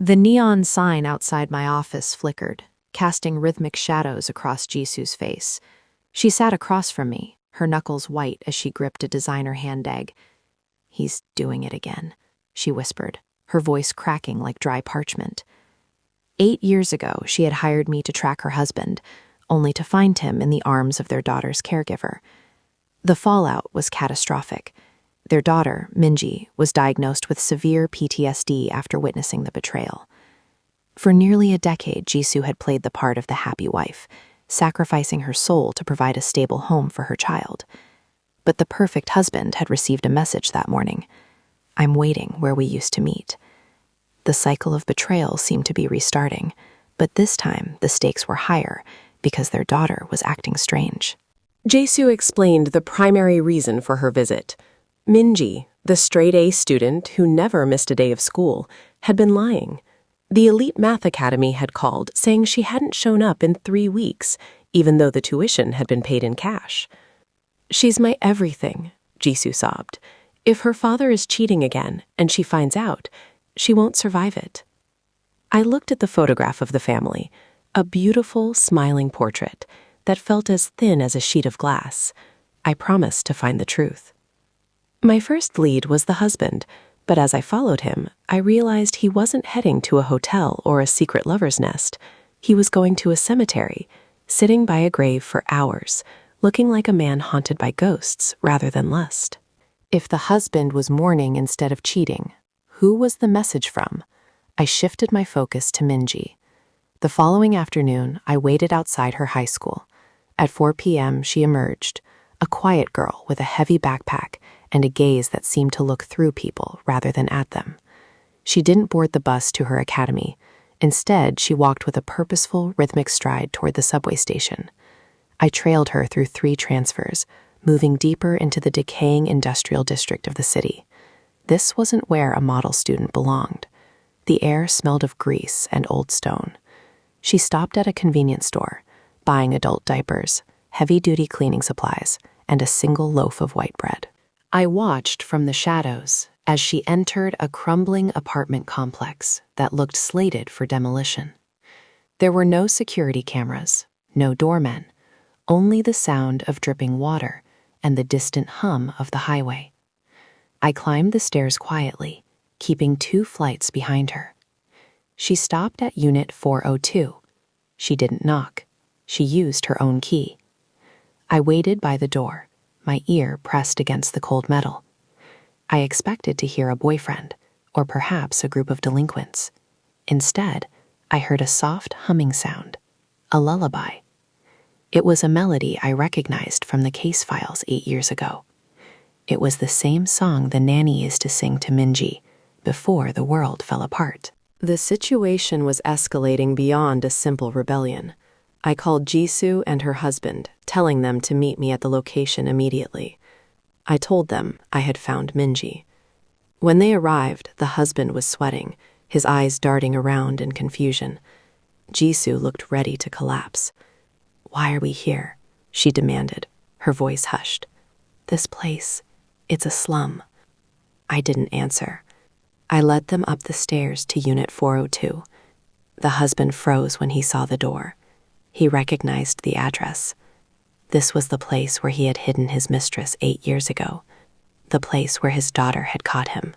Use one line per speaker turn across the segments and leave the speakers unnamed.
The neon sign outside my office flickered, casting rhythmic shadows across Jisoo's face. She sat across from me, her knuckles white as she gripped a designer handbag. "He's doing it again," she whispered, her voice cracking like dry parchment. 8 years ago, she had hired me to track her husband, only to find him in the arms of their daughter's caregiver. The fallout was catastrophic. Their daughter, Minji, was diagnosed with severe PTSD after witnessing the betrayal. For nearly a decade, Jisoo had played the part of the happy wife, sacrificing her soul to provide a stable home for her child. But the perfect husband had received a message that morning. "I'm waiting where we used to meet." The cycle of betrayal seemed to be restarting, but this time the stakes were higher because their daughter was acting strange.
Jisoo explained the primary reason for her visit. Minji, the straight-A student who never missed a day of school, had been lying. The elite math academy had called, saying she hadn't shown up in 3 weeks, even though the tuition had been paid in cash. "She's my everything," Jisoo sobbed. "If her father is cheating again, and she finds out, she won't survive it." I looked at the photograph of the family, a beautiful, smiling portrait that felt as thin as a sheet of glass. I promised to find the truth. My first lead was the husband, but as I followed him, I realized he wasn't heading to a hotel or a secret lover's nest. He was going to a cemetery, sitting by a grave for hours, looking like a man haunted by ghosts rather than lust. If the husband was mourning instead of cheating, who was the message from? I shifted my focus to Minji. The following afternoon, I waited outside her high school. At 4 p.m., she emerged, a quiet girl with a heavy backpack and a gaze that seemed to look through people rather than at them. She didn't board the bus to her academy. Instead, she walked with a purposeful, rhythmic stride toward the subway station. I trailed her through 3 transfers, moving deeper into the decaying industrial district of the city. This wasn't where a model student belonged. The air smelled of grease and old stone. She stopped at a convenience store, buying adult diapers, heavy-duty cleaning supplies, and a single loaf of white bread. I watched from the shadows as she entered a crumbling apartment complex that looked slated for demolition. There were no security cameras, no doormen, only the sound of dripping water and the distant hum of the highway. I climbed the stairs quietly, keeping 2 flights behind her. She stopped at Unit 402. She didn't knock. She used her own key. I waited by the door, my ear pressed against the cold metal. I expected to hear a boyfriend, or perhaps a group of delinquents. Instead, I heard a soft humming sound, a lullaby. It was a melody I recognized from the case files 8 years ago. It was the same song the nanny used to sing to Minji before the world fell apart. The situation was escalating beyond a simple rebellion. I called Jisoo and her husband, telling them to meet me at the location immediately. I told them I had found Minji. When they arrived, the husband was sweating, his eyes darting around in confusion. Jisoo looked ready to collapse. "Why are we here?" she demanded, her voice hushed. "This place, it's a slum." I didn't answer. I led them up the stairs to Unit 402. The husband froze when he saw the door. He recognized the address. This was the place where he had hidden his mistress 8 years ago, the place where his daughter had caught him.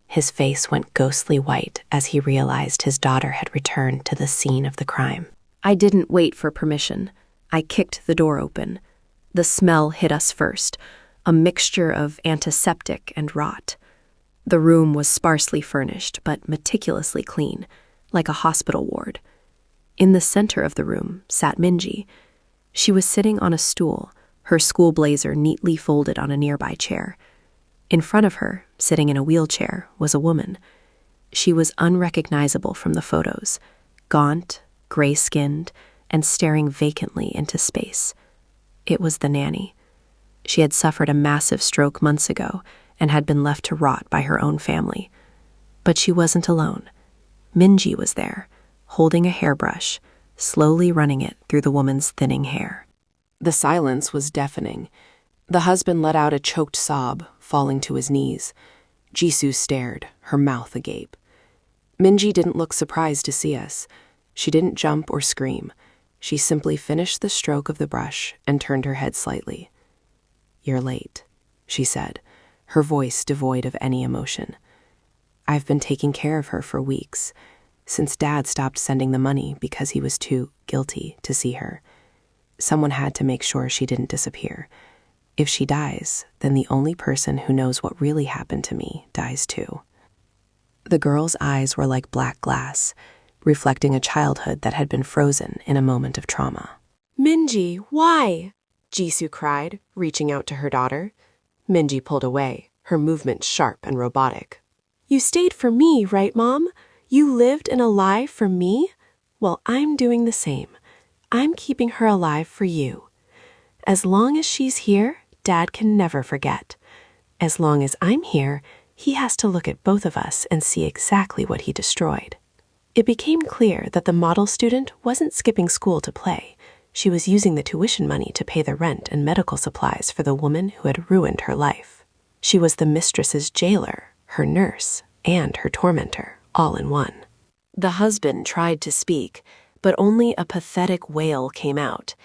His face went ghostly white as he realized his daughter had returned to the scene of the crime. I didn't wait for permission. I kicked the door open. The smell hit us first, a mixture of antiseptic and rot. The room was sparsely furnished, but meticulously clean, like a hospital ward. In the center of the room sat Minji. She was sitting on a stool, her school blazer neatly folded on a nearby chair. In front of her, sitting in a wheelchair, was a woman. She was unrecognizable from the photos, gaunt, gray-skinned, and staring vacantly into space. It was the nanny. She had suffered a massive stroke months ago and had been left to rot by her own family. But she wasn't alone. Minji was there, holding a hairbrush, slowly running it through the woman's thinning hair. The silence was deafening. The husband let out a choked sob, falling to his knees. Jisoo stared, her mouth agape. Minji didn't look surprised to see us. She didn't jump or scream. She simply finished the stroke of the brush and turned her head slightly. "You're late," she said, her voice devoid of any emotion. "I've been taking care of her for weeks, since Dad stopped sending the money because he was too guilty to see her. Someone had to make sure she didn't disappear. If she dies, then the only person who knows what really happened to me dies too." The girl's eyes were like black glass, reflecting a childhood that had been frozen in a moment of trauma. "Minji, why?" Jisoo cried, reaching out to her daughter. Minji pulled away, her movement sharp and robotic. "You stayed for me, right, Mom? You lived in a lie for me? Well, I'm doing the same. I'm keeping her alive for you. As long as she's here, Dad can never forget. As long as I'm here, he has to look at both of us and see exactly what he destroyed." It became clear that the model student wasn't skipping school to play. She was using the tuition money to pay the rent and medical supplies for the woman who had ruined her life. She was the mistress's jailer, her nurse, and her tormentor, all in one. The husband tried to speak, but only a pathetic wail came out.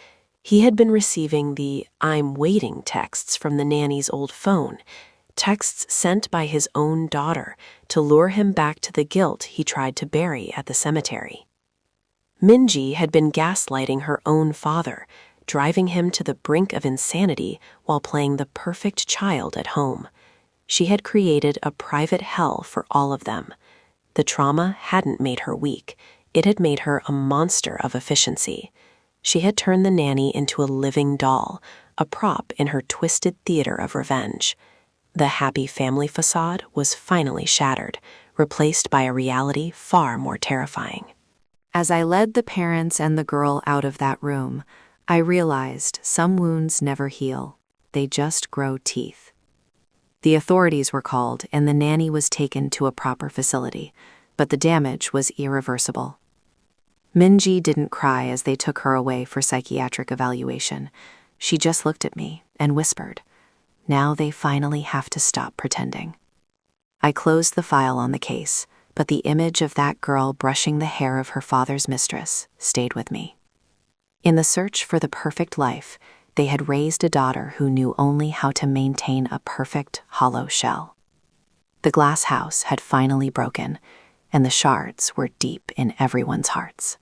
He had been receiving the "I'm waiting" texts from the nanny's old phone, texts sent by his own daughter to lure him back to the guilt he tried to bury at the cemetery. Minji had been gaslighting her own father, driving him to the brink of insanity while playing the perfect child at home. She had created a private hell for all of them. The trauma hadn't made her weak. It had made her a monster of efficiency. She had turned the nanny into a living doll, a prop in her twisted theater of revenge. The happy family facade was finally shattered, replaced by a reality far more terrifying.
As I led the parents and the girl out of that room, I realized some wounds never heal. They just grow teeth. The authorities were called and the nanny was taken to a proper facility, but the damage was irreversible. Minji didn't cry as they took her away for psychiatric evaluation. She just looked at me and whispered, "Now they finally have to stop pretending." I closed the file on the case, but the image of that girl brushing the hair of her father's mistress stayed with me. In the search for the perfect life, they had raised a daughter who knew only how to maintain a perfect, hollow shell. The glass house had finally broken, and the shards were deep in everyone's hearts.